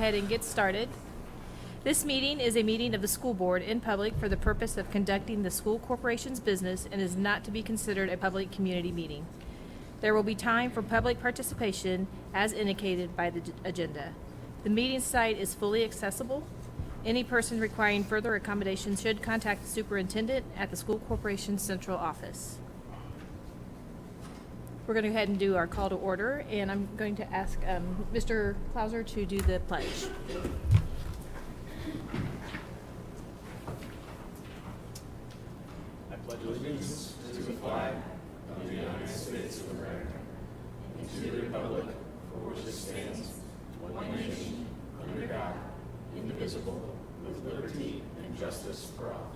ahead and get started. This meeting is a meeting of the school board in public for the purpose of conducting the school corporation's business and is not to be considered a public community meeting. There will be time for public participation as indicated by the agenda. The meeting site is fully accessible. Any person requiring further accommodation should contact the superintendent at the school corporation's central office. We're going to go ahead and do our call to order, and I'm going to ask Mr. Clauser to do the pledge. I pledge allegiance to the flag of the United States of America and to the republic for which it stands, one nation, under God, indivisible, with liberty and justice for all.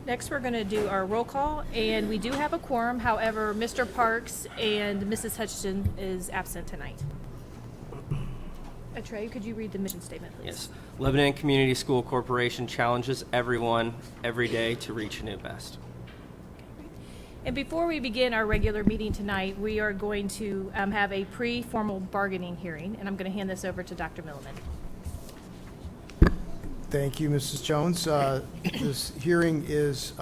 Next, we're going to do our roll call, and we do have a quorum. However, Mr. Parks and Mrs. Hutchinson is absent tonight. Trey, could you read the mission statement, please? Yes. Lebanon Community School Corporation challenges everyone every day to reach a new best. And before we begin our regular meeting tonight, we are going to have a pre-formal bargaining hearing, and I'm going to hand this over to Dr. Milliman. Thank you, Mrs. Jones. This hearing is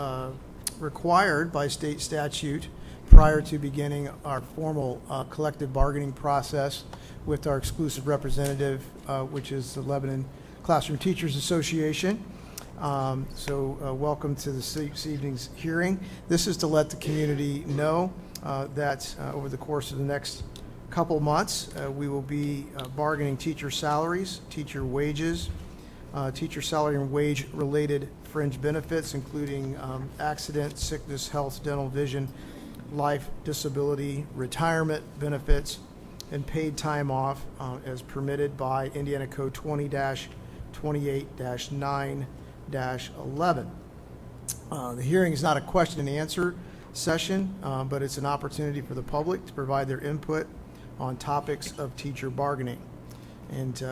required by state statute prior to beginning our formal collective bargaining process with our exclusive representative, which is the Lebanon Classroom Teachers Association. Welcome to this evening's hearing. This is to let the community know that over the course of the next couple months, we will be bargaining teacher salaries, teacher wages, teacher salary and wage related fringe benefits, including accident, sickness, health, dental, vision, life, disability, retirement benefits, and paid time off as permitted by Indiana Code 20-28-9-11. The hearing is not a question and answer session, but it's an opportunity for the public to provide their input on topics of teacher bargaining. And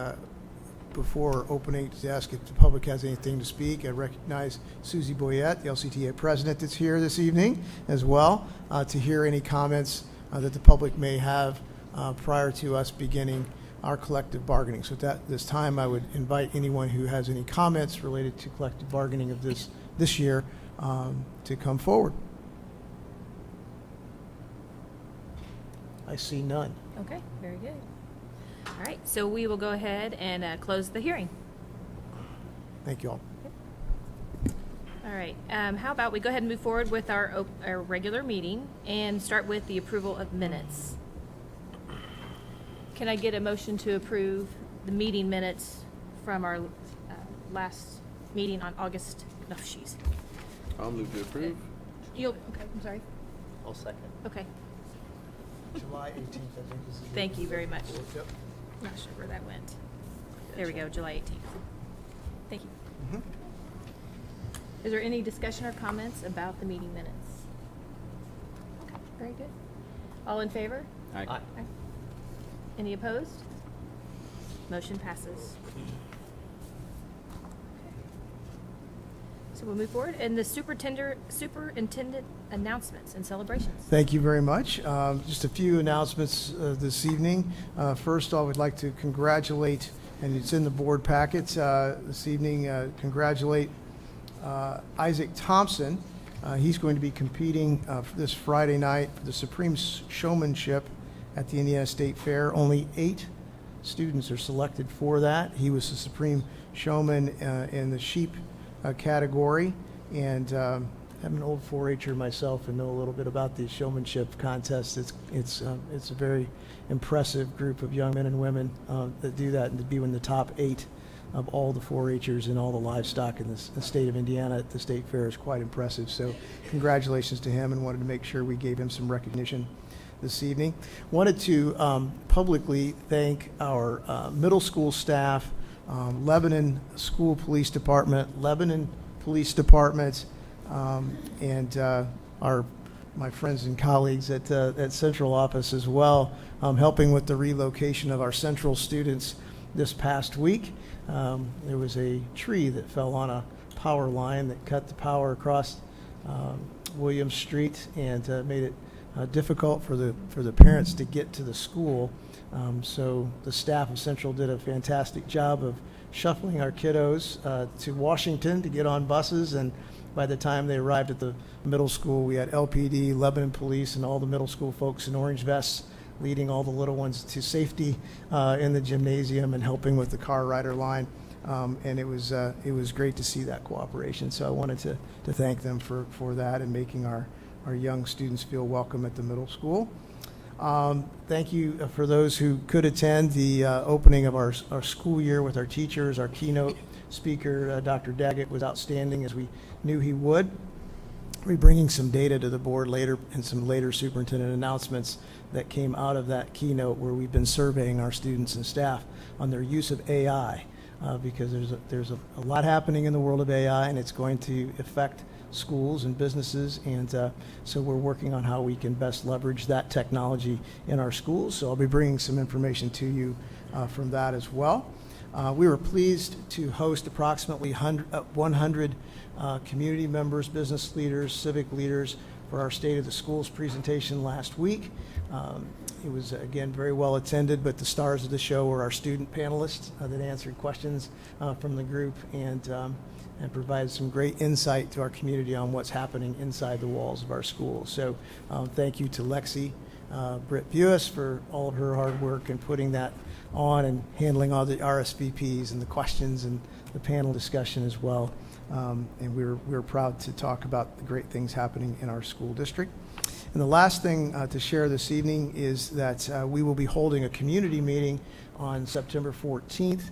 before opening to ask if the public has anything to speak, I recognize Susie Boyette, the LCTA president, that's here this evening as well, to hear any comments that the public may have prior to us beginning our collective bargaining. So at this time, I would invite anyone who has any comments related to collective bargaining of this year to come forward. I see none. Okay, very good. All right, so we will go ahead and close the hearing. Thank you all. All right, how about we go ahead and move forward with our regular meeting and start with the approval of minutes. Can I get a motion to approve the meeting minutes from our last meeting on August? No, jeez. I'll move to approve. Okay, I'm sorry. I'll second. Okay, July 18th, I think this is. thank you very much. Yep. Not sure where that went. There we go, July 18th. Thank you. Mhm. Is there any discussion or comments about the meeting minutes? Okay, very good. All in favor? Aye. Aye. Any opposed? Motion passes. So we'll move forward, and the superintendent announcements and celebrations. Thank you very much. Just a few announcements this evening. First off, we'd like to congratulate, and it's in the board packet this evening, congratulate Isaac Thompson. He's going to be competing this Friday night for the Supreme Showmanship at the Indiana State Fair. Only 8 students are selected for that. He was the Supreme Showman in the sheep category, and I'm an old 4-H'er myself and know a little bit about the showmanship contest. It's a very impressive group of young men and women that do that, and to be in the top 8 of all the 4-H'ers and all the livestock in the state of Indiana at the State Fair is quite impressive. So congratulations to him, and wanted to make sure we gave him some recognition this evening. Wanted to publicly thank our middle school staff, Lebanon School Police Department, Lebanon Police Department, and my friends and colleagues at Central Office as well, helping with the relocation of our Central students this past week. There was a tree that fell on a power line that cut the power across Williams Street and made it difficult for the parents to get to the school. So the staff of Central did a fantastic job of shuffling our kiddos to Washington to get on buses, and by the time they arrived at the middle school, we had LPD, Lebanon Police, and all the middle school folks in orange vests leading all the little ones to safety in the gymnasium and helping with the car rider line. And it was great to see that cooperation. So I wanted to thank them for that and making our young students feel welcome at the middle school. Thank you for those who could attend the opening of our school year with our teachers. Our keynote speaker, Dr. Daggett, was outstanding, as we knew he would. We're bringing some data to the board later and some later superintendent announcements that came out of that keynote, where we've been surveying our students and staff on their use of AI, because there's a lot happening in the world of AI, and it's going to affect schools and businesses, and so we're working on how we can best leverage that technology in our schools. So I'll be bringing some information to you from that as well. We were pleased to host approximately 100 community members, business leaders, civic leaders for our State of the Schools presentation last week. It was, again, very well attended, but the stars of the show were our student panelists that answered questions from the group and provided some great insight to our community on what's happening inside the walls of our schools. So thank you to Lexi Britt Buis for all of her hard work and putting that on and handling all the RSVPs and the questions and the panel discussion as well. And we're proud to talk about the great things happening in our school district. And the last thing to share this evening is that we will be holding a community meeting on September 14th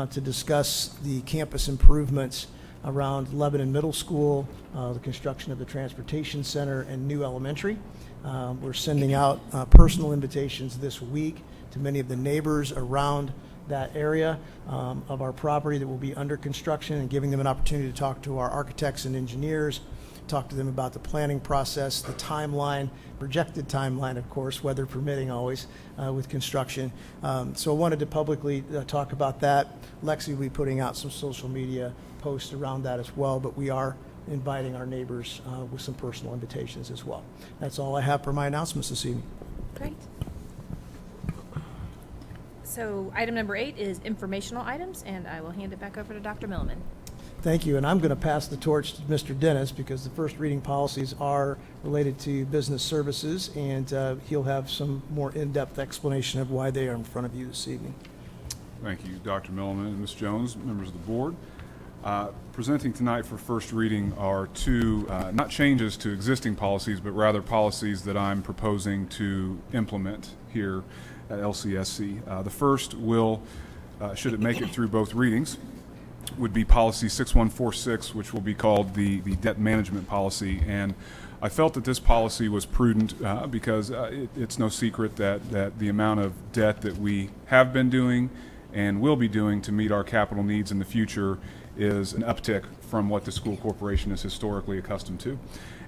to discuss the campus improvements around Lebanon Middle School, the construction of the transportation center, and New Elementary. We're sending out personal invitations this week to many of the neighbors around that area of our property that will be under construction, and giving them an opportunity to talk to our architects and engineers, talk to them about the planning process, the timeline, projected timeline, of course, weather permitting always, with construction. So I wanted to publicly talk about that. Lexi will be putting out some social media posts around that as well, but we are inviting our neighbors with some personal invitations as well. That's all I have for my announcements this evening. Great. So item number 8 is informational items, and I will hand it back over to Dr. Milliman. Thank you, and I'm going to pass the torch to Mr. Dennis, because the first reading policies are related to business services, and he'll have some more in-depth explanation of why they are in front of you this evening. Thank you, Dr. Milliman and Ms. Jones, members of the board. Presenting tonight for first reading are two, not changes to existing policies, but rather policies that I'm proposing to implement here at LCSC. The first will, should it make it through both readings, would be policy 6146, which will be called the debt management policy. And I felt that this policy was prudent because it's no secret that the amount of debt that we have been doing and will be doing to meet our capital needs in the future is an uptick from what the school corporation is historically accustomed to.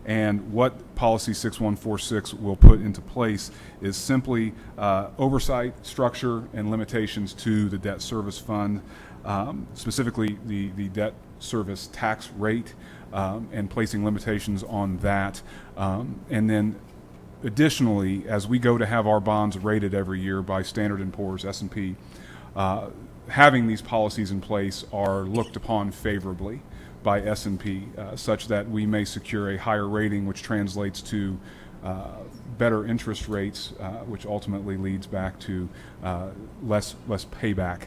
And what policy 6146 will put into place is simply oversight, structure, and limitations to the debt service fund, specifically the debt service tax rate, and placing limitations on that. And then additionally, as we go to have our bonds rated every year by Standard & Poor's, S&P, having these policies in place are looked upon favorably by S&P, such that we may secure a higher rating, which translates to better interest rates, which ultimately leads back to less payback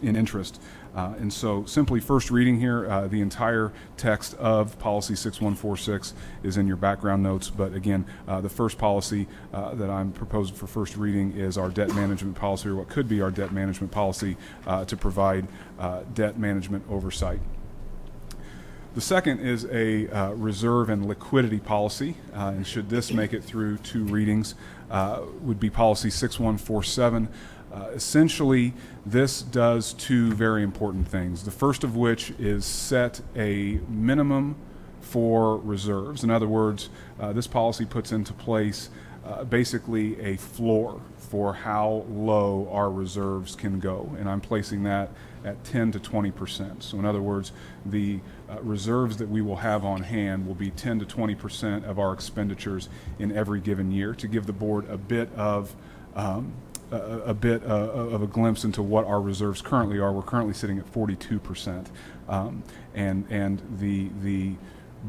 in interest. And so simply first reading here, the entire text of policy 6146 is in your background notes. But again, the first policy that I'm proposing for first reading is our debt management policy, or what could be our debt management policy, to provide debt management oversight. The second is a reserve and liquidity policy, and should this make it through two readings, would be policy 6147. Essentially, this does two very important things. The first of which is set a minimum for reserves. In other words, this policy puts into place basically a floor for how low our reserves can go, and I'm placing that at 10 to 20%. So in other words, the reserves that we will have on hand will be 10 to 20% of our expenditures in every given year, to give the board a bit of a glimpse into what our reserves currently are. We're currently sitting at 42%, and the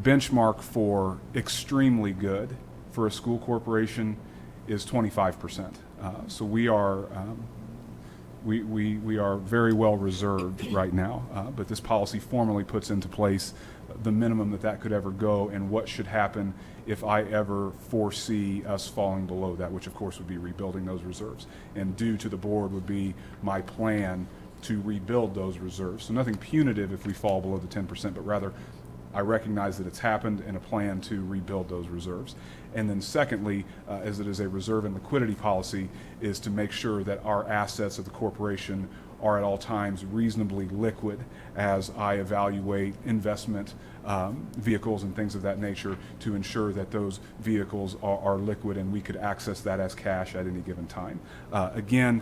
benchmark for extremely good for a school corporation is 25%. So we are we are very well reserved right now, but this policy formally puts into place the minimum that could ever go, and what should happen if I ever foresee us falling below that, which of course would be rebuilding those reserves. And due to the board would be my plan to rebuild those reserves. So nothing punitive if we fall below the 10%, but rather I recognize that it's happened and a plan to rebuild those reserves. And then secondly, as it is a reserve and liquidity policy, is to make sure that our assets of the corporation are at all times reasonably liquid as I evaluate investment vehicles and things of that nature, to ensure that those vehicles are liquid and we could access that as cash at any given time. Again,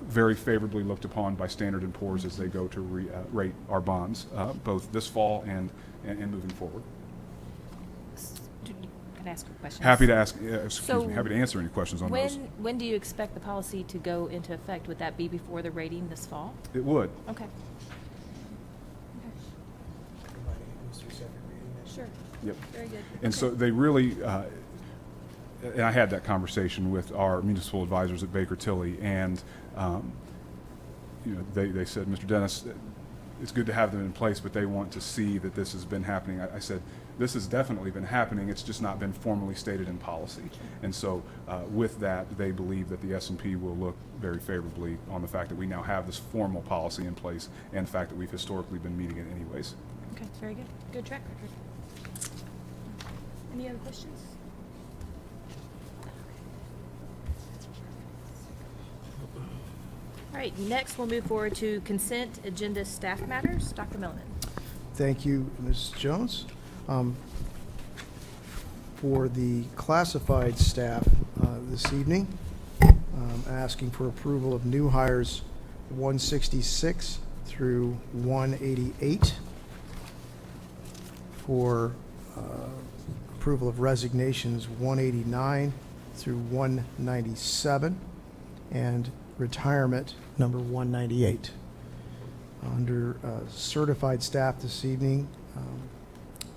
very favorably looked upon by Standard & Poor's as they go to rate our bonds, both this fall and moving forward. Can I ask a question? Happy to happy to answer any questions on those. When do you expect the policy to go into effect? Would that be before the rating this fall? It would. Okay. Sure. Yep. Very good. And so they really, and I had that conversation with our municipal advisors at Baker Tilly, and they said, Mr. Dennis, it's good to have them in place, but they want to see that this has been happening. I said, this has definitely been happening. It's just not been formally stated in policy. And so with that, they believe that the S&P will look very favorably on the fact that we now have this formal policy in place, and the fact that we've historically been meeting it anyways. Okay, very good. Good track record. Any other questions? All right, next we'll move forward to consent agenda staff matters. Dr. Milliman. Thank you, Ms. Jones. For the classified staff this evening, asking for approval of new hires 166 through 188, for approval of resignations 189 through 197, and retirement number 198. Under certified staff this evening,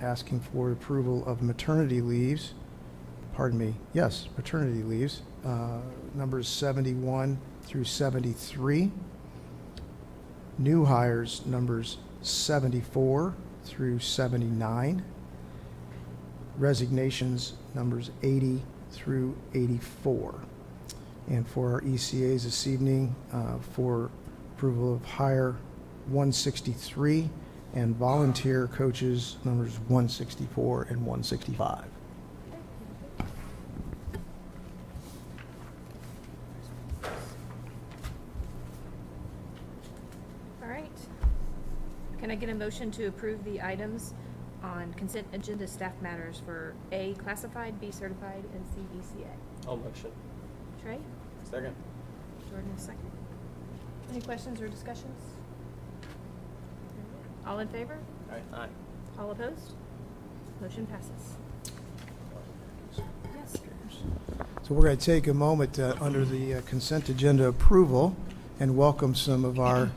asking for approval of maternity leaves, maternity leaves, numbers 71 through 73. New hires numbers 74 through 79. Resignations numbers 80 through 84. And for our ECAs this evening, for approval of hire 163, and volunteer coaches numbers 164 and 165. All right. Can I get a motion to approve the items on consent agenda staff matters for A, classified, B, certified, and C, ECA? I'll motion. Trey? Second. Jordan is second. Any questions or discussions? All in favor? Aye. All opposed? Motion passes. Yes. So we're going to take a moment under the consent agenda approval and welcome some of our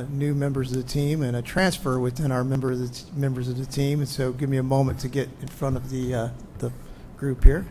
new members of the team, and a transfer within our members of the team. And so give me a moment to get in front of the group here.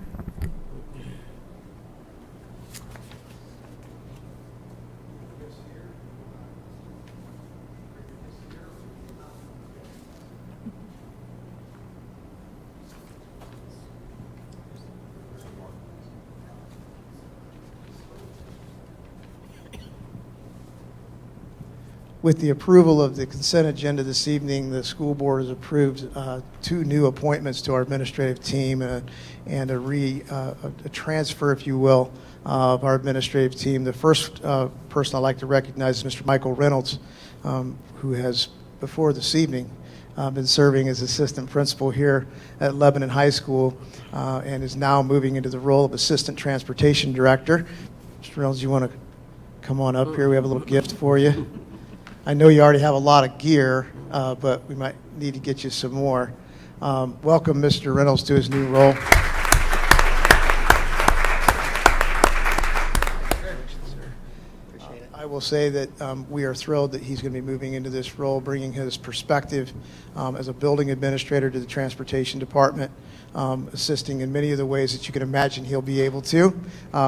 With the approval of the consent agenda this evening, the school board has approved 2 new appointments to our administrative team, and a transfer, if you will, of our administrative team. The first person I'd like to recognize is Mr. Michael Reynolds, who has, before this evening, been serving as assistant principal here at Lebanon High School and is now moving into the role of assistant transportation director. Mr. Reynolds, you want to come on up here? We have a little gift for you. I know you already have a lot of gear, but we might need to get you some more. Welcome, Mr. Reynolds, to his new role. I will say that we are thrilled that he's going to be moving into this role, bringing his perspective as a building administrator to the transportation department, assisting in many of the ways that you can imagine he'll be able to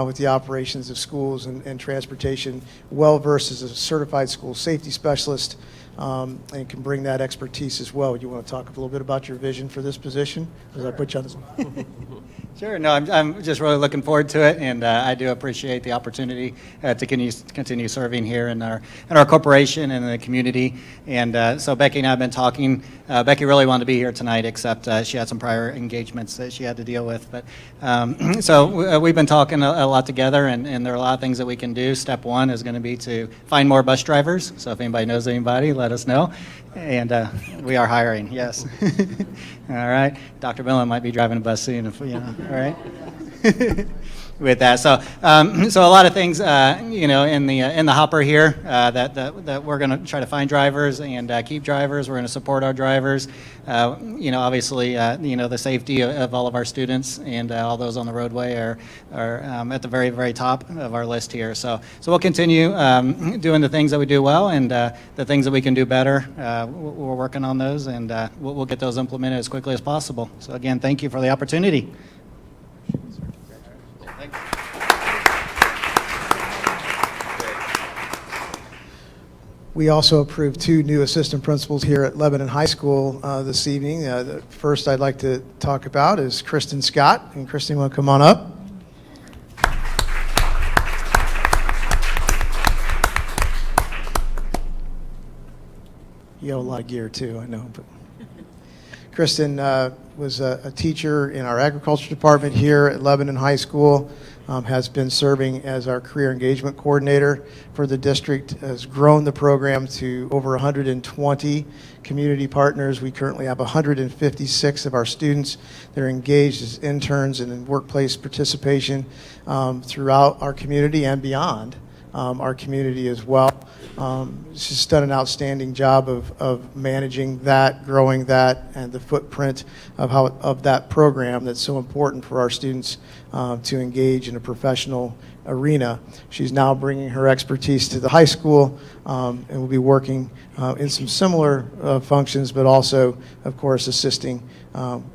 with the operations of schools and transportation, well versed as a certified school safety specialist, and can bring that expertise as well. You want to talk a little bit about your vision for this position as I put you on this? Sure. No, I'm just really looking forward to it, and I do appreciate the opportunity to continue serving here in our corporation and in the community. And so Becky and I have been talking. Becky really wanted to be here tonight, except she had some prior engagements that she had to deal with. But so we've been talking a lot together, and there are a lot of things that we can do. Step one is going to be to find more bus drivers. So if anybody knows anybody, let us know. And we are hiring, yes. All right. Dr. Millen might be driving a bus soon, if, you know, all right. With that, so a lot of things, you know, in the hopper here that we're going to try to find drivers and keep drivers. We're going to support our drivers. You know, obviously, you know, the safety of all of our students and all those on the roadway are at the very, very top of our list here. So we'll continue doing the things that we do well, and the things that we can do better. We're working on those, and we'll get those implemented as quickly as possible. So again, thank you for the opportunity. We also approved 2 new assistant principals here at Lebanon High School this evening. The first I'd like to talk about is Kristen Scott. And Kristen, you want to come on up? You have a lot of gear too, I know. But Kristen was a teacher in our agriculture department here at Lebanon High School. Has been serving as our career engagement coordinator for the district, has grown the program to over 120 community partners. We currently have 156 of our students that are engaged as interns and in workplace participation throughout our community and beyond our community as well. She's done an outstanding job of managing that, growing that, and the footprint of that program that's so important for our students to engage in a professional arena. She's now bringing her expertise to the high school and will be working in some similar functions, but also, of course, assisting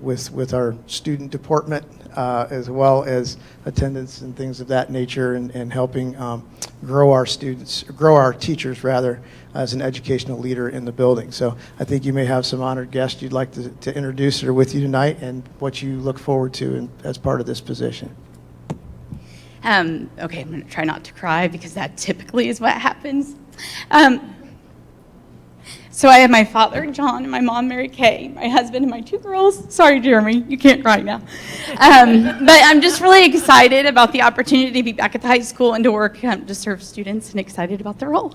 with our student department as well as attendance and things of that nature, and helping grow our teachers rather, as an educational leader in the building. So I think you may have some honored guests you'd like to introduce her with you tonight, and what you look forward to as part of this position. Okay, I'm going to try not to cry because that typically is what happens. So I have my father, John, and my mom, Mary Kay, my husband, and my 2 girls. Sorry, Jeremy, you can't cry now. But I'm just really excited about the opportunity to be back at the high school and to work to serve students, and excited about the role.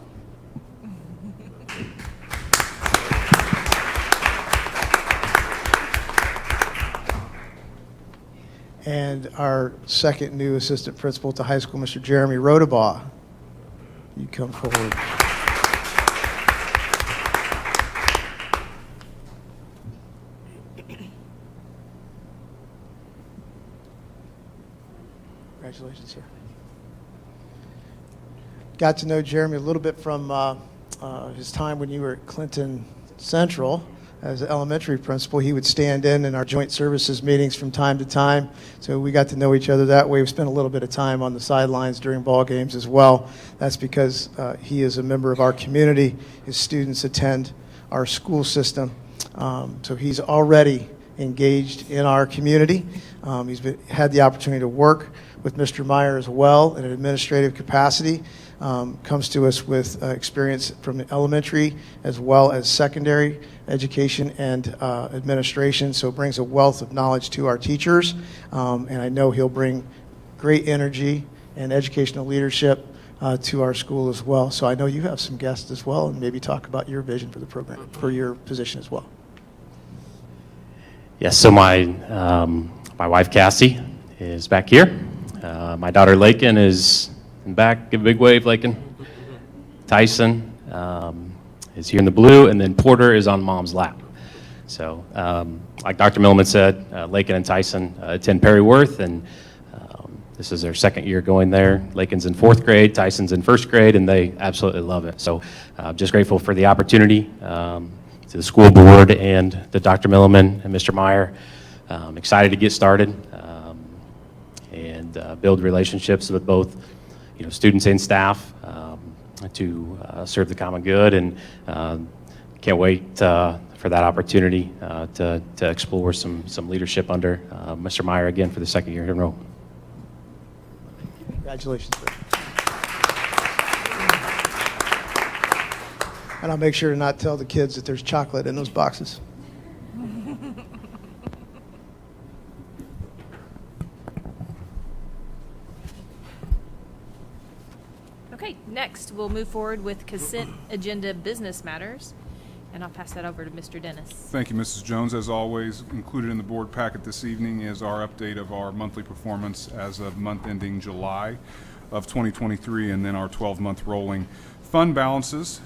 And our second new assistant principal at the high school, Mr. Jeremy Rodabaugh. You come forward. Congratulations, sir. Got to know Jeremy a little bit from his time when you were at Clinton Central as an elementary principal. He would stand in our joint services meetings from time to time, so we got to know each other that way. We spent a little bit of time on the sidelines during ball games as well. That's because he is a member of our community. His students attend our school system, so he's already engaged in our community. He's had the opportunity to work with Mr. Meyer as well in an administrative capacity. Comes to us with experience from elementary as well as secondary education and administration, so brings a wealth of knowledge to our teachers, and I know he'll bring great energy and educational leadership to our school as well. So I know you have some guests as well, and maybe talk about your vision for the program, for your position as well. Yes, so my wife Cassie is back here. My daughter Lakin is in back. Give a big wave, Lakin. Tyson is here in the blue, and then Porter is on mom's lap. So, like Dr. Millman said, Lakin and Tyson attend Perry Worth, and this is their second year going there. Lakin's in 4th grade, Tyson's in 1st grade, and they absolutely love it. So, just grateful for the opportunity. To the school board and to Dr. Milliman and Mr. Meyer. Excited to get started and build relationships with both, students and staff to serve the common good, and can't wait for that opportunity to explore some leadership under Mr. Meyer again for the second year in a row. Congratulations, sir. And I'll make sure to not tell the kids that there's chocolate in those boxes. Okay, next, we'll move forward with consent agenda business matters, and I'll pass that over to Mr. Dennis. Thank you, Mrs. Jones. As always, included in the board packet this evening is our update of our monthly performance as of month ending July of 2023, and then our 12-month rolling fund balances.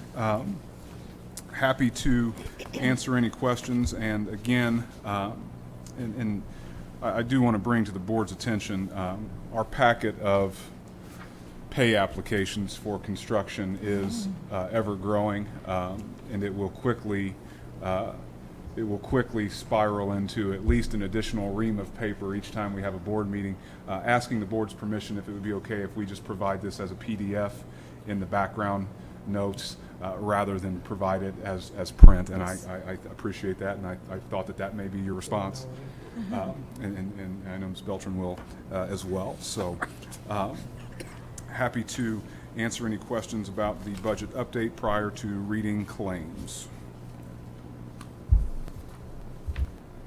Happy to answer any questions, and again, and I do want to bring to the board's attention our packet of pay applications for construction is ever growing, and it will quickly spiral into at least an additional ream of paper each time we have a board meeting. Asking the board's permission if it would be okay if we just provide this as a PDF in the background notes rather than provide it as print, and I appreciate that, and I thought that may be your response, and I know Ms. Beltran will as well. So happy to answer any questions about the budget update prior to reading claims.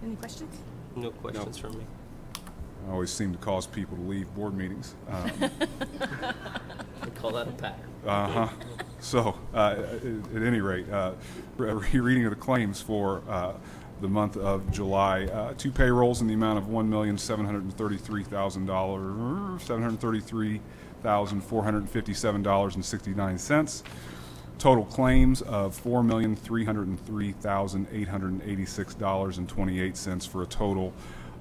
Any questions? No questions from me. I always seem to cause people to leave board meetings. We call that a pattern. Uh-huh. So, at any rate, reading of the claims for the month of July. 2 payrolls in the amount of $1,733,457.69. Total claims of $4,303,886.28 for a total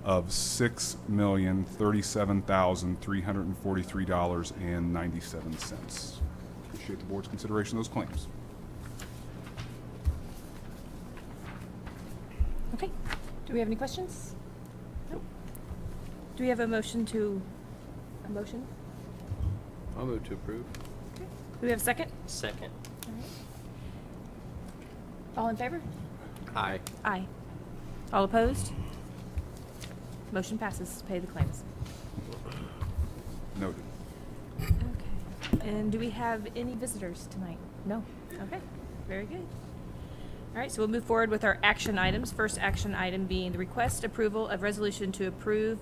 of $6,037,343.97. Appreciate the board's consideration of those claims. Okay, do we have any questions? Nope. Do we have a motion? I'll move to approve. Do we have a second? Second. All in favor? Aye. Aye. All opposed? Motion passes to pay the claims. Noted. Okay. And do we have any visitors tonight? No? Okay, very good. All right, so we'll move forward with our action items. First action item being the request approval of resolution to approve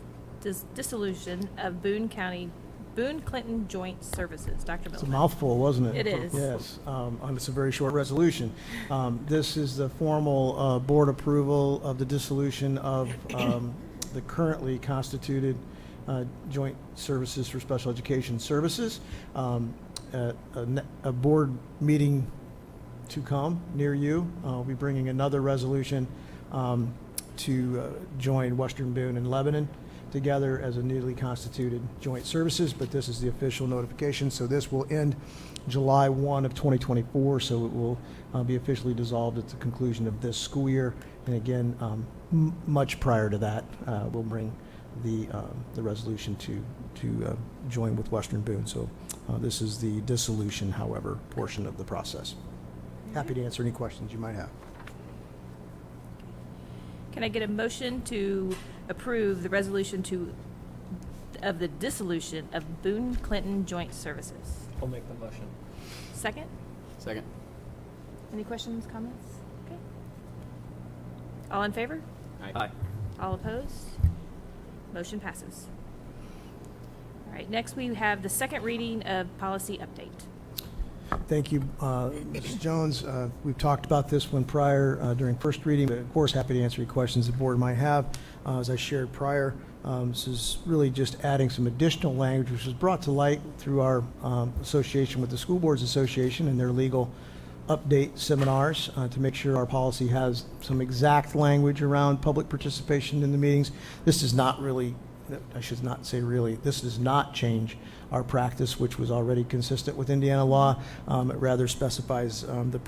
dissolution of Boone Clinton Joint Services. Dr. It's a Millman. mouthful, wasn't it? It is. Yes, it's a very short resolution. This is the formal board approval of the dissolution of the currently constituted Joint Services for Special Education Services. A board meeting to come near you. We'll be bringing another resolution to join Western Boone and Lebanon together as a newly constituted joint services, but this is the official notification, so this will end July 1 of 2024, so it will be officially dissolved at the conclusion of this school year. And again, much prior to that, we'll bring the resolution to join with Western Boone. So this is the dissolution, however, portion of the process. Happy to answer any questions you might have. Can I get a motion to approve the resolution of the dissolution of Boone Clinton Joint Services? I'll make the motion. Second? Second. Any questions, comments? Okay. All in favor? Aye. All opposed? Motion passes. All right, next we have the second reading of policy update. Thank you, Mrs. Jones. We've talked about this one prior during first reading, but of course, happy to answer any questions the board might have. As I shared prior, this is really just adding some additional language, which was brought to light through our association with the School Boards Association and their legal update seminars to make sure our policy has some exact language around public participation in the meetings. This does not really, I should not say really, this does not change our practice, which was already consistent with Indiana law. It rather specifies the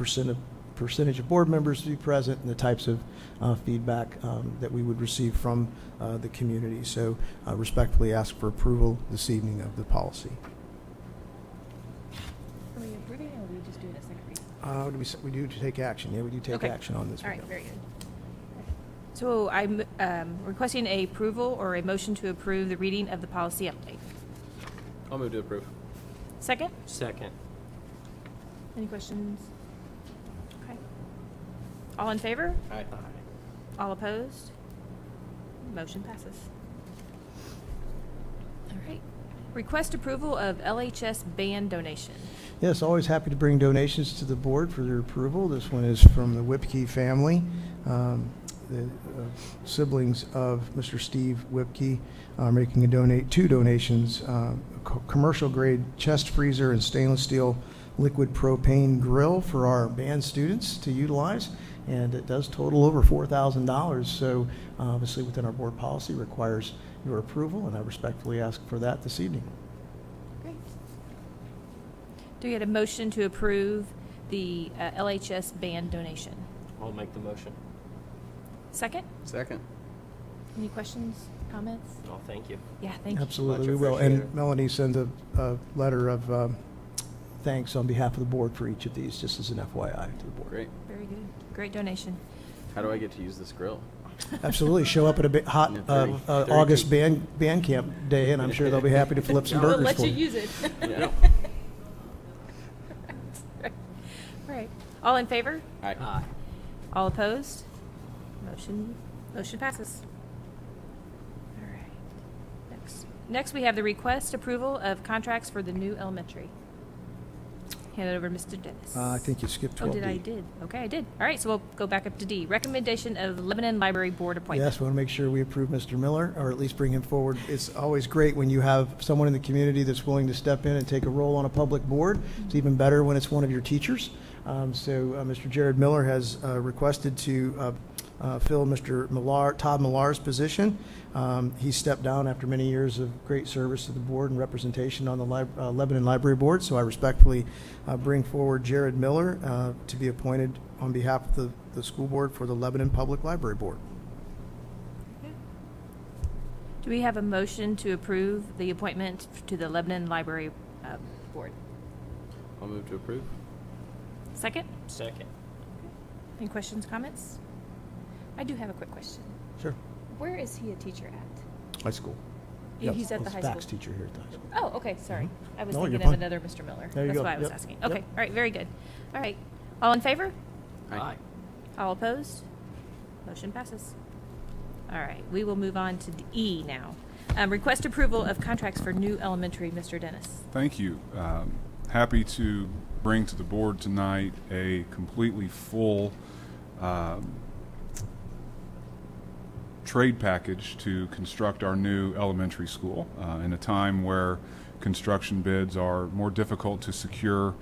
percentage of board members to be present and the types of feedback that we would receive from the community. So respectfully ask for approval this evening of the policy. Are we approving or are we just doing a second reading? We do take action. Yeah, we do take Okay. action on this. All right, one. very good. So I'm requesting a approval or a motion to approve the reading of the policy update. I'll move to approve. Second? Second. Any questions? Okay. All in favor? Aye. All opposed? Motion passes. All right. Request approval of LHS band donation. Yes, always happy to bring donations to the board for their approval. This one is from the Whipke family. The siblings of Mr. Steve Whipke are making two donations, commercial grade chest freezer and stainless steel liquid propane grill for our band students to utilize. And it does total over $4,000. So obviously within our board policy requires your approval, and I respectfully ask for that this evening. Great. Do we get a motion to approve the LHS band donation? I'll make the motion. Second? Second. Any questions, comments? Oh, thank you. Yeah, thank you. Absolutely, Much we will. appreciated. And Melanie sent a letter of thanks on behalf of the board for each of these, just as an FYI to the board. Great. Very good. Great donation. How do I get to use this grill? Absolutely, show up at a bit hot Yeah, 30. August band camp day, and I'm sure they'll be happy to flip some We'll burgers let for you you. use it. Yeah. All right. All in favor? Aye. All opposed? Motion passes. All right. Next we have the request approval of contracts for the new elementary. Hand it over to Mr. Dennis. I think you skipped 12D. Oh, did I? Did. Okay, I did. All right, so we'll go back up to D. Recommendation of Lebanon Library Board appointment. Yes, we want to make sure we approve Mr. Miller, or at least bring him forward. It's always great when you have someone in the community that's willing to step in and take a role on a public board. It's even better when it's one of your teachers. Mr. Jared Miller has requested to fill Mr. Todd Millar's position. He stepped down after many years of great service to the board and representation on the Lebanon Library Board, so I respectfully bring forward Jared Miller to be appointed on behalf of the school board for the Lebanon Public Library Board. Do we have a motion to approve the appointment to the Lebanon Library Board? I'll move to approve. Second? Second. Any questions, comments? I do have a quick question. Sure. Where is he a teacher at? High school. He's at the high Fax school. teacher here at the high school. Oh, okay, sorry. I was No, thinking you're of fine. another Mr. Miller. There you That's go. why I was Yep. asking. Yep. Okay, all right, very good. All right. All in favor? Aye. All opposed? Motion passes. All right, we will move on to E now. Request approval of contracts for new elementary, Mr. Dennis. Thank you. Happy to bring to the board tonight a completely full trade package to construct our new elementary school in a time where construction bids are more difficult to secure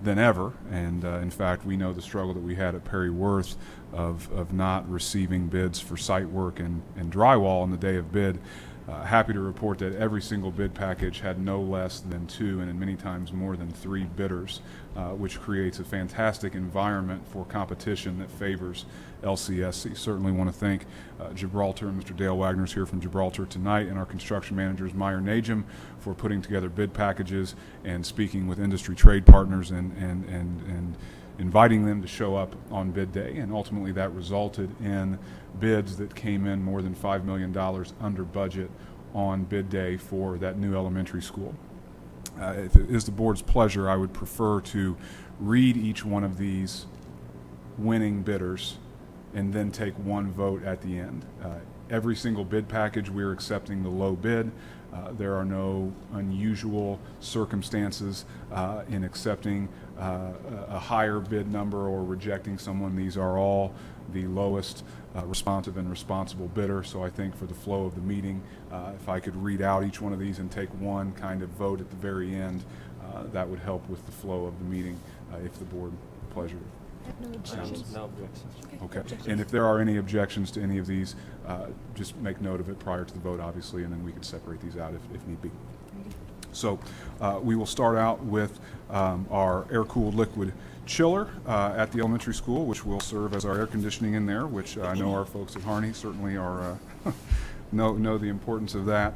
than ever. And in fact, we know the struggle that we had at Perry Worth of not receiving bids for site work and drywall on the day of bid. Happy to report that every single bid package had no less than 2 and in many times more than 3 bidders, which creates a fantastic environment for competition that favors LCSC. Certainly want to thank Gibraltar and Mr. Dale Wagner's here from Gibraltar tonight, and our construction managers Meyer Najum for putting together bid packages and speaking with industry trade partners and inviting them to show up on bid day, and ultimately that resulted in bids that came in more than $5 million under budget on bid day for that new elementary school. If it is the board's pleasure, I would prefer to read each one of these winning bidders and then take one vote at the end. every single bid package, we're accepting the low bid. There are no unusual circumstances in accepting a higher bid number or rejecting someone. These are all the lowest responsive and responsible bidder. So I think for the flow of the meeting, if I could read out each one of these and take one kind of vote at the very end, that would help with the flow of the meeting, if the board pleasure. No objections. No objections. Okay, and if there are any objections to any of these, just make note of it prior to the vote, obviously, and then we can separate these out if need be. So we will start out with our air-cooled liquid chiller at the elementary school, which will serve as our air conditioning in there, which I know our folks at Harney certainly are know the importance of that.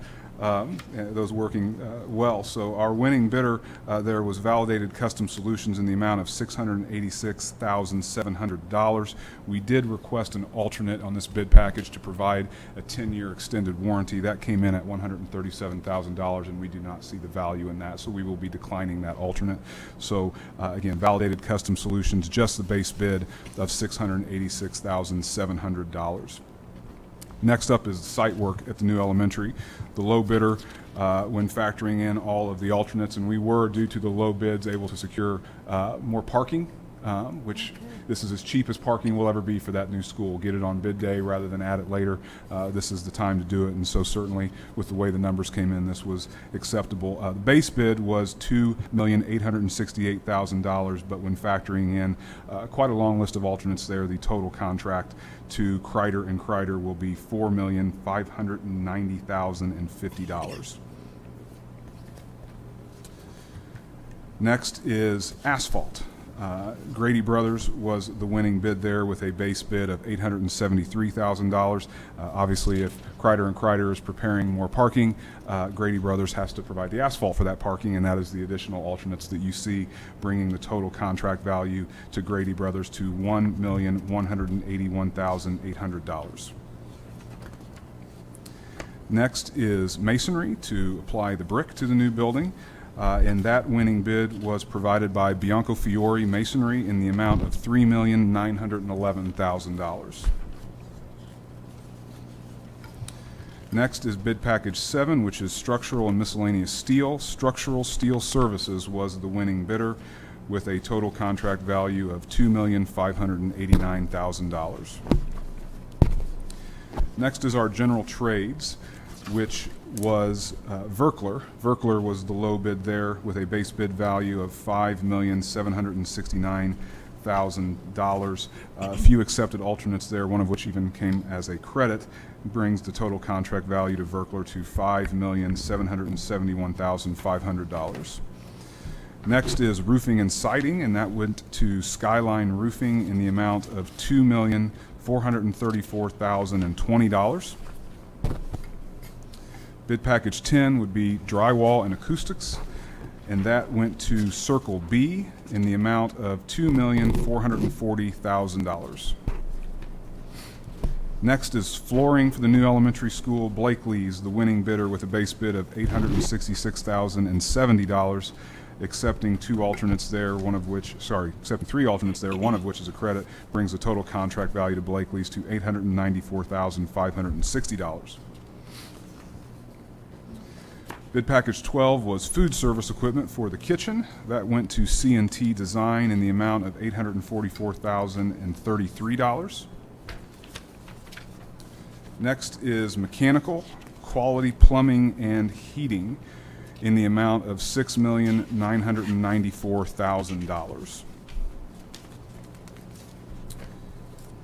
Those working well. So our winning bidder there was Validated Custom Solutions in the amount of $686,700. We did request an alternate on this bid package to provide a 10-year extended warranty. That came in at $137,000, and we do not see the value in that, so we will be declining that alternate. So again, Validated Custom Solutions, just the base bid of $686,700. Next up is site work at the new elementary. The low bidder, when factoring in all of the alternates, and we were, due to the low bids, able to secure more parking, which this is as cheap as parking will ever be for that new school. Get it on bid day rather than add it later. This is the time to do it, and so certainly with the way the numbers came in, this was acceptable. The base bid was $2,868,000, but when factoring in quite a long list of alternates there, the total contract to Kreider and Kreider will be $4,590,050. Next is asphalt. Grady Brothers was the winning bid there with a base bid of $873,000. Obviously, if Kreider and Kreider is preparing more parking, Grady Brothers has to provide the asphalt for that parking, and that is the additional alternates that you see, bringing the total contract value to Grady Brothers to $1,181,800. Next is masonry to apply the brick to the new building. And that winning bid was provided by Bianco Fiore Masonry in the amount of $3,911,000. Next is bid package 7, which is structural and miscellaneous steel. Structural Steel Services was the winning bidder with a total contract value of $2,589,000. Next is our general trades, which was Verkler. Verkler was the low bid there with a base bid value of $5,769,000. A few accepted alternates there, one of which even came as a credit, brings the total contract value to Verkler to $5,771,500. Next is roofing and siding, and that went to Skyline Roofing in the amount of $2,434,020. Bid package 10 would be drywall and acoustics, and that went to Circle B in the amount of $2,440,000. Next is flooring for the new elementary school. Blakely's the winning bidder with a base bid of $866,070, accepting three alternates there, one of which is a credit, brings the total contract value to Blakely's to $894,560. Bid package 12 was food service equipment for the kitchen. That went to C&T Design in the amount of $844,033. Next is mechanical, quality plumbing and heating in the amount of $6,994,000.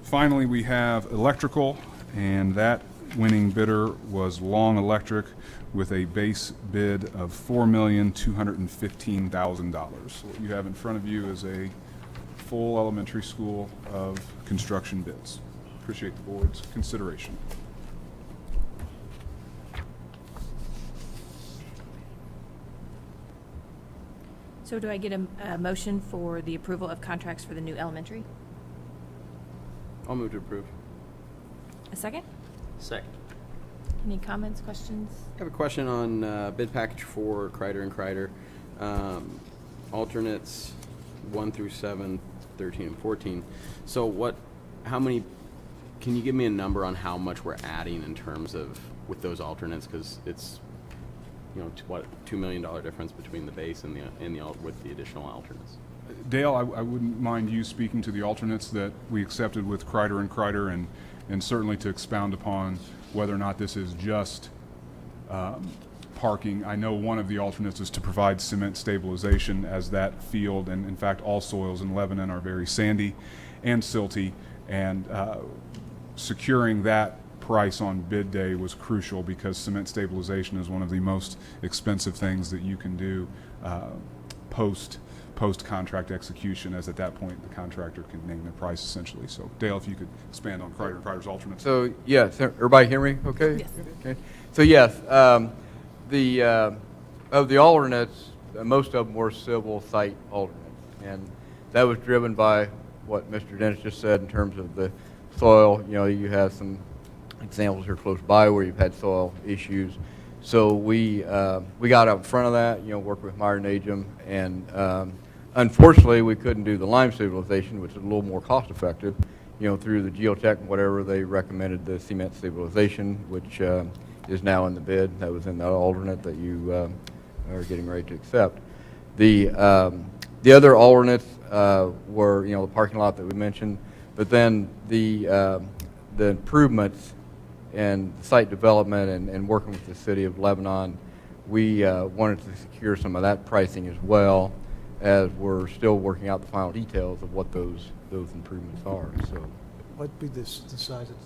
Finally, we have electrical, and that winning bidder was Long Electric with a base bid of $4,215,000. What you have in front of you is a full elementary school of construction bids. Appreciate the board's consideration. So do I get a motion for the approval of contracts for the new elementary? I'll move to approve. A second? Second. Any comments, questions? I have a question on bid package 4, Kreider and Kreider. Alternates 1 through 7, 13, and 14. So how many Can you give me a number on how much we're adding in terms of with those alternates? Because it's, you know, what, $2 million difference between the base and with the additional alternates. Dale, I wouldn't mind you speaking to the alternates that we accepted with Kreider and Kreider, and certainly to expound upon whether or not this is just parking. I know one of the alternates is to provide cement stabilization, as that field, and in fact all soils in Lebanon are very sandy and silty, and securing that price on bid day was crucial, because cement stabilization is one of the most expensive things that you can do post-contract execution, as at that point the contractor can name the price essentially. So Dale, if you could expand on Kreider and Kreider's alternates. So, yes, everybody hear me okay? Yes. Okay. So, yes, of the alternates, most of them were civil site alternates. And that was driven by what Mr. Dennis just said in terms of the soil. You know, you have some examples here close by where you've had soil issues. So we got out in front of that, you know, worked with Meyer Najum, and unfortunately we couldn't do the lime stabilization, which is a little more cost effective. You know, through the geotech and whatever, they recommended the cement stabilization, which is now in the bid. That was in the alternate that you are getting ready to accept. The other alternates were, you know, the parking lot that we mentioned, but then the improvements and site development and working with the city of Lebanon, we wanted to secure some of that pricing as well, as we're still working out the final details of what those improvements are. So, What'd be the size of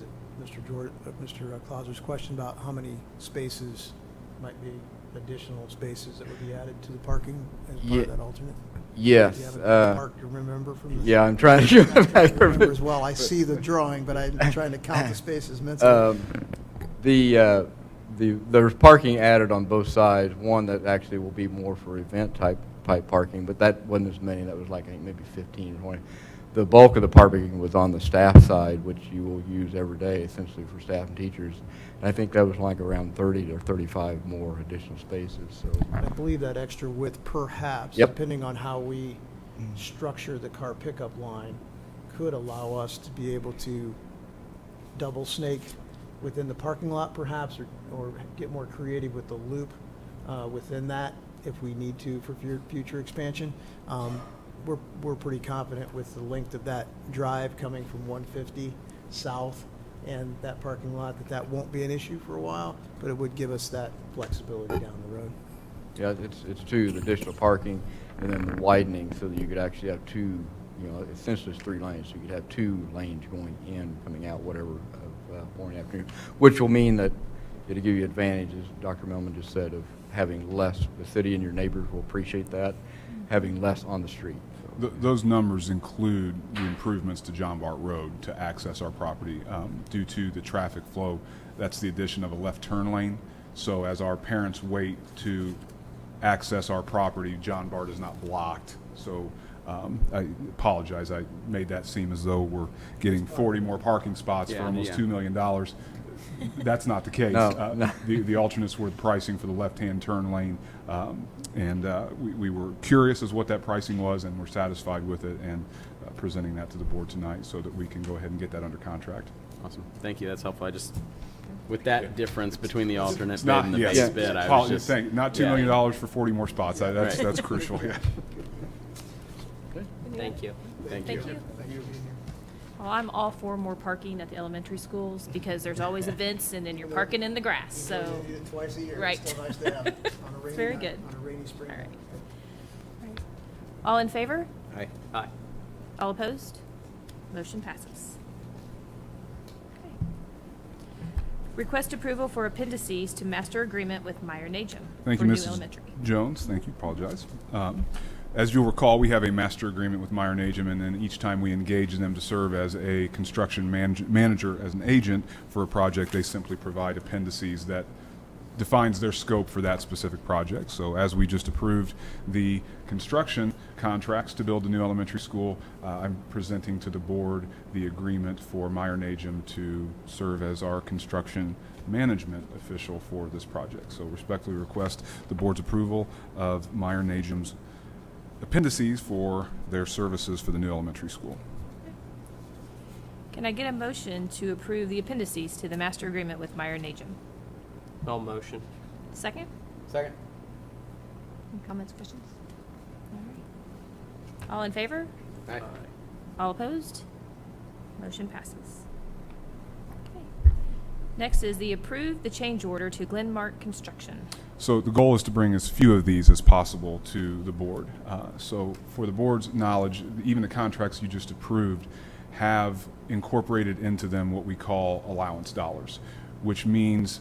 Mr. Clauser's question about how many spaces might be additional spaces that would be added to the parking as part of that alternate? yes. Do you have a park to remember from the? Yeah, I'm trying to Remember as well. I see the drawing, but I'm trying to count the spaces mentally. There's parking added on both sides. One that actually will be more for event type parking, but that wasn't as many. That was like, I think, maybe 15 or 20. The bulk of the parking was on the staff side, which you will use every day, essentially for staff and teachers. And I think that was like around 30 or 35 more additional spaces. So I believe that extra width, perhaps, Yep. depending on how we structure the car pickup line, could allow us to be able to double snake within the parking lot, perhaps, or get more creative with the loop within that if we need to for future expansion. We're pretty confident with the length of that drive coming from 150 south and that parking lot that won't be an issue for a while, but it would give us that flexibility down the road. yeah, it's two, the additional parking and then the widening so that you could actually have two, you know, essentially it's 3 lanes. So you could have 2 lanes going in, coming out, whatever, of morning, afternoon, which will mean that it'll give you advantages, Dr. Millman just said, of having less. The city and your neighbors will appreciate that, having less on the street. So. Those numbers include the improvements to John Bart Road to access our property due to the traffic flow. That's the addition of a left turn lane. So as our parents wait to access our property, John Bart is not blocked. So I apologize. I made that seem as though we're getting 40 more parking spots for almost $2 million. That's not the case. No. The alternates were the pricing for the left-hand turn lane, and we were curious as what that pricing was, and we're satisfied with it, and presenting that to the board tonight so that we can go ahead and get that under contract. Awesome. Thank you. That's helpful. I just, with that difference between the alternate bid Not, and the yes, base bid, I was just. not $2 million for 40 more spots. That's Right. that's crucial. Yeah. Thank you. Thank you. Thank you. Well, I'm all for more parking at the elementary schools because there's always events and then you're parking in the grass, so. You need it twice a year. Right. It's still nice to have it on a rainy very night, good. on a rainy spring All night. right. All in favor? Aye. Aye. All opposed? Motion passes. Okay. Request approval for appendices to master agreement with Meyer Najum Thank for you, new Mrs. elementary. Jones. Thank you. Apologize. As you'll recall, we have a master agreement with Meyer Najum, and then each time we engage them to serve as a construction manager, as an agent for a project, they simply provide appendices that defines their scope for that specific project. So as we just approved the construction contracts to build the new elementary school, I'm presenting to the board the agreement for Meyer Najum to serve as our construction management official for this project. So respectfully request the board's approval of Meyer Najum's appendices for their services for the new elementary school. Can I get a motion to approve the appendices to the master agreement with Meyer Najum? All motion. Second? Second. Any comments, questions? All right. All in favor? Aye. All opposed? Motion passes. Okay. Next is the approve the change order to Glenmark Construction. So the goal is to bring as few of these as possible to the board. So for the board's knowledge, even the contracts you just approved have incorporated into them what we call allowance dollars, which means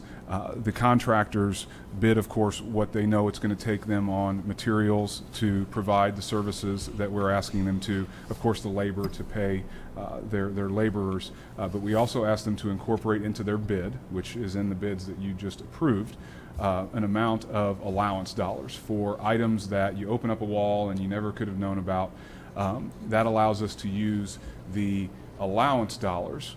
the contractors bid, of course, what they know it's going to take them on materials to provide the services that we're asking them to, of course, the labor to pay their laborers, but we also ask them to incorporate into their bid, which is in the bids that you just approved, an amount of allowance dollars for items that you open up a wall and you never could have known about. That allows us to use the allowance dollars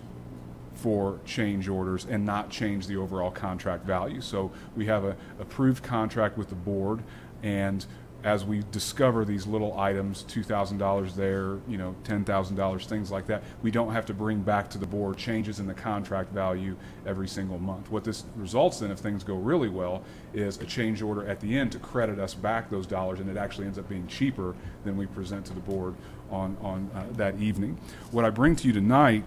for change orders and not change the overall contract value. So we have a approved contract with the board, and as we discover these little items, $2,000 there, $10,000, things like that, we don't have to bring back to the board changes in the contract value every single month. What this results in, if things go really well, is a change order at the end to credit us back those dollars, and it actually ends up being cheaper than we present to the board on that evening. What I bring to you tonight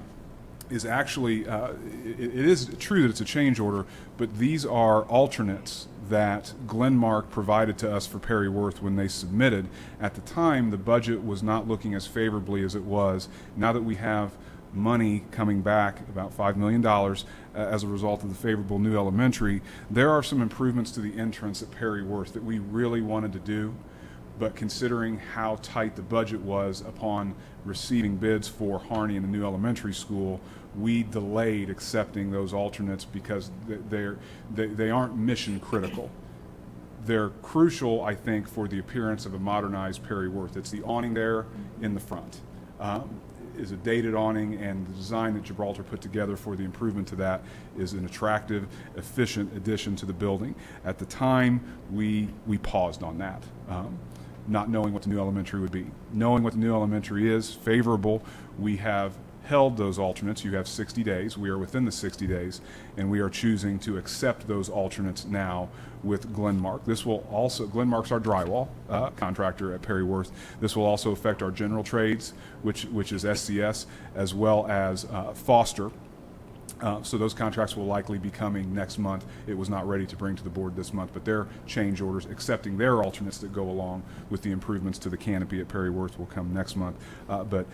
is actually, it is true that it's a change order, but these are alternates that Glenmark provided to us for Perry Worth when they submitted. At the time, the budget was not looking as favorably as it was. Now that we have money coming back, about $5 million, as a result of the favorable new elementary, there are some improvements to the entrance at Perry Worth that we really wanted to do. But considering how tight the budget was upon receiving bids for Harney and the new elementary school, we delayed accepting those alternates because they aren't mission critical. They're crucial, I think, for the appearance of a modernized Perry Worth. It's the awning there in the front. Is a dated awning, and the design that Gibraltar put together for the improvement to that is an attractive, efficient addition to the building. At the time, we paused on that. Not knowing what the new elementary would be. Knowing what the new elementary is favorable, we have held those alternates. You have 60 days. We are within the 60 days, and we are choosing to accept those alternates now with Glenmark. This will also, Glenmark's our drywall contractor at Perry Worth. This will also affect our general trades, which is SCS, as well as Foster. So those contracts will likely be coming next month. It was not ready to bring to the board this month, but their change orders, accepting their alternates that go along with the improvements to the canopy at Perry Worth, will come next month. But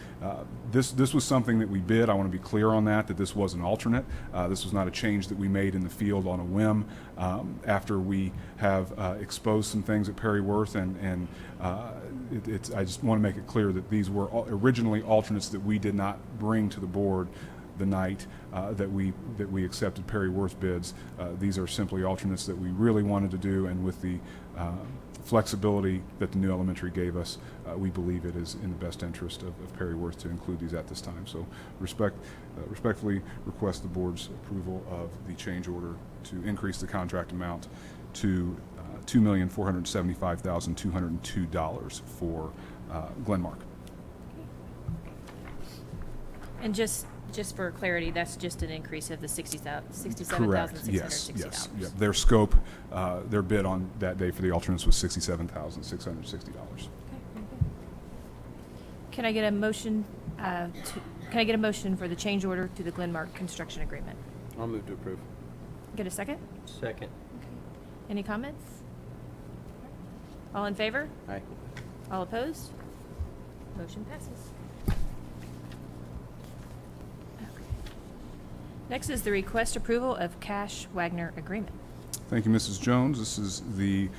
this was something that we bid. I want to be clear on that this was an alternate. This was not a change that we made in the field on a whim after we have exposed some things at Perry Worth, and I just want to make it clear that these were originally alternates that we did not bring to the board the night that we accepted Perry Worth bids. These are simply alternates that we really wanted to do, and with the flexibility that the new elementary gave us, we believe it is in the best interest of Perry Worth to include these at this time. So respectfully request the board's approval of the change order to increase the contract amount to $2,475,202 for Glenmark. And just for clarity, that's just an increase of the $67,660. Correct. Yes. Yeah. Their scope, their bid on that day for the alternates was $67,660. Can I get a motion? Can I get a motion for the change order to the Glenmark construction agreement? I'll move to approve. Get a second? Second. Any comments? All in favor? Aye. All opposed? Motion passes. Next is the request approval of Cash Wagner agreement. Thank you, Mrs. Jones. This is the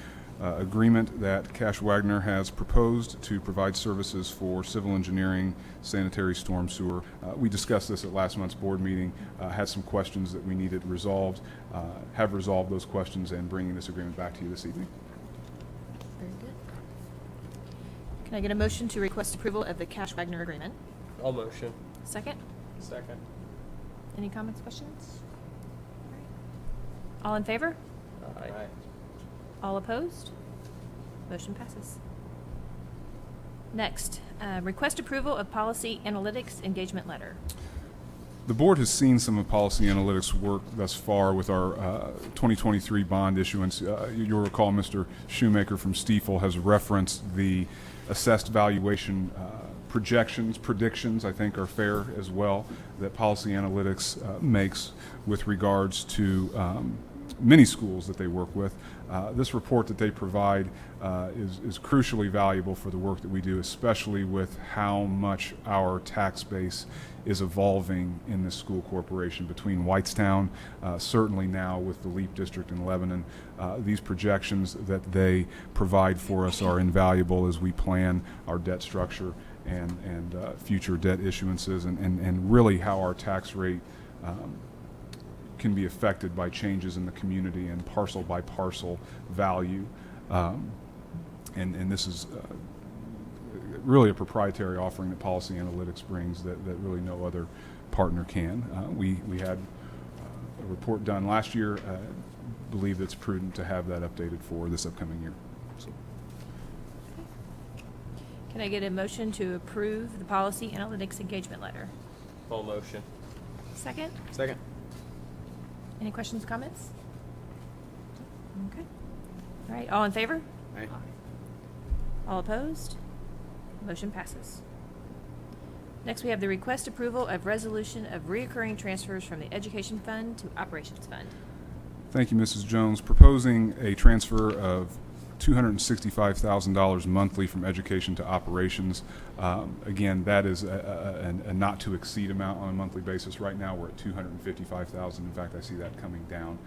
agreement that Cash Wagner has proposed to provide services for civil engineering, sanitary, storm sewer. We discussed this at last month's board meeting, had some questions that we needed resolved, have resolved those questions, and bringing this agreement back to you this evening. Very good. Can I get a motion to request approval of the Cash Wagner agreement? All motion. Second? Second. Any comments, questions? All in favor? Aye. All opposed? Motion passes. Next, request approval of policy analytics engagement letter. The board has seen some of Policy Analytics' work thus far with our 2023 bond issuance. You'll recall Mr. Shoemaker from Stiefel has referenced the assessed valuation projections, predictions, I think are fair as well, that Policy Analytics makes with regards to many schools that they work with. This report that they provide is crucially valuable for the work that we do, especially with how much our tax base is evolving in this school corporation between Whitestown, certainly now with the LEAP district in Lebanon. These projections that they provide for us are invaluable as we plan our debt structure and future debt issuances and really how our tax rate can be affected by changes in the community and parcel by parcel value. And this is really a proprietary offering that Policy Analytics brings that really no other partner can. We had a report done last year. Believe it's prudent to have that updated for this upcoming year. So. Can I get a motion to approve the Policy Analytics Engagement Letter? Full motion. Second? Second. Any questions, comments? Okay. All right, all in favor? Aye. All opposed? Motion passes. Next, we have the request approval of resolution of reoccurring transfers from the Education Fund to Operations Fund. Thank you, Mrs. Jones. Proposing a transfer of $265,000 monthly from education to operations. Again, that is a not to exceed amount on a monthly basis. Right now, we're at $255,000. In fact, I see that coming down,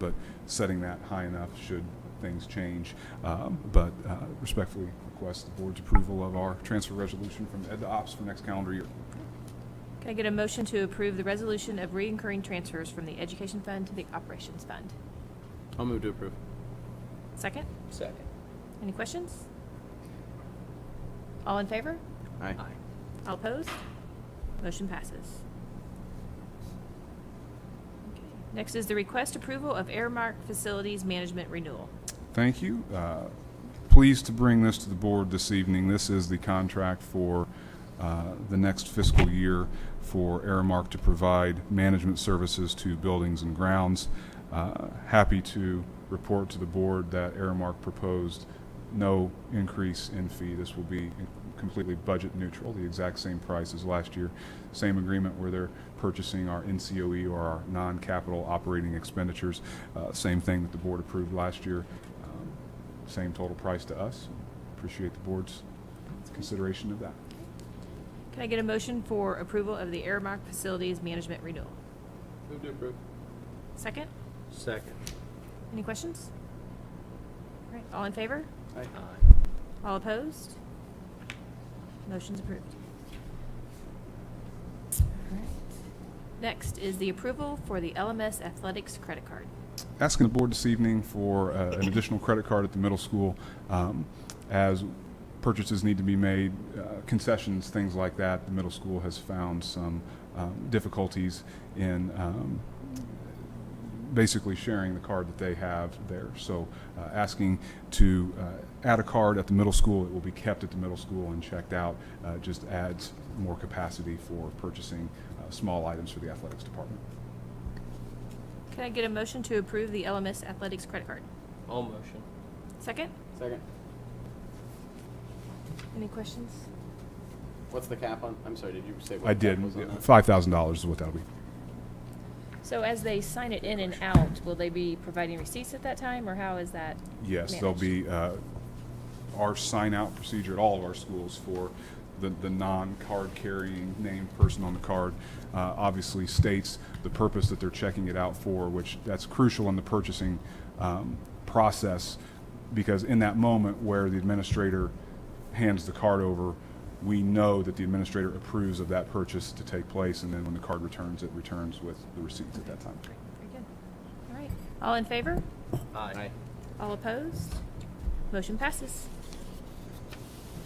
but setting that high enough should things change. But respectfully request the board's approval of our transfer resolution from Ed to Ops for next calendar year. Can I get a motion to approve the resolution of reoccurring transfers from the Education Fund to the Operations Fund? I'll move to approve. Second? Second. Any questions? All in favor? Aye. All opposed? Motion passes. Okay. Next is the request approval of Airmark Facilities Management Renewal. Thank you. Pleased to bring this to the board this evening. This is the contract for the next fiscal year for Aramark to provide management services to buildings and grounds. Happy to report to the board that Aramark proposed no increase in fee. This will be completely budget neutral, the exact same price as last year. Same agreement where they're purchasing our NCOE or our non-capital operating expenditures. Same thing that the board approved last year. Same total price to us. Appreciate the board's consideration of that. Can I get a motion for approval of the Aramark Facilities Management Renewal? Move to approve. Second? Second. Any questions? All right, all in favor? Aye. All opposed? Motion's approved. All right. Next is the approval for the LMS Athletics credit card. Asking the board this evening for an additional credit card at the middle school as purchases need to be made, concessions, things like that. The middle school has found some difficulties in basically sharing the card that they have there. So asking to add a card at the middle school. It will be kept at the middle school and checked out. Just adds more capacity for purchasing small items for the athletics department. Can I get a motion to approve the LMS Athletics credit card? All motion. Second? Second. Any questions? What's the cap on? I'm sorry, did you say what I the did. cap was on that? $5,000 is what that'll be. So as they sign it in and out, will they be providing receipts at that time, or how is that Yes, managed? there'll be our sign-out procedure at all of our schools for the non-card carrying named person on the card obviously states the purpose that they're checking it out for, which that's crucial in the purchasing process, because in that moment where the administrator hands the card over, we know that the administrator approves of that purchase to take place, and then when the card returns, it returns with the receipts at that time. Very good. All right. All in favor? Aye. All opposed? Motion passes.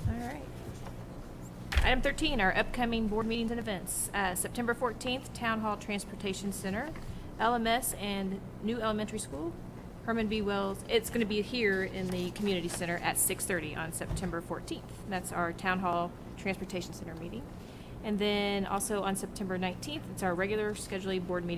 All right. Item 13, our upcoming board meetings and events. September 14th, Town Hall Transportation Center, LMS and New Elementary School, Herman B. Wells. It's going to be here in the Community Center at 6:30 on September 14th. That's our Town Hall Transportation Center meeting. And then also on September 19th, it's our regular scheduling board meeting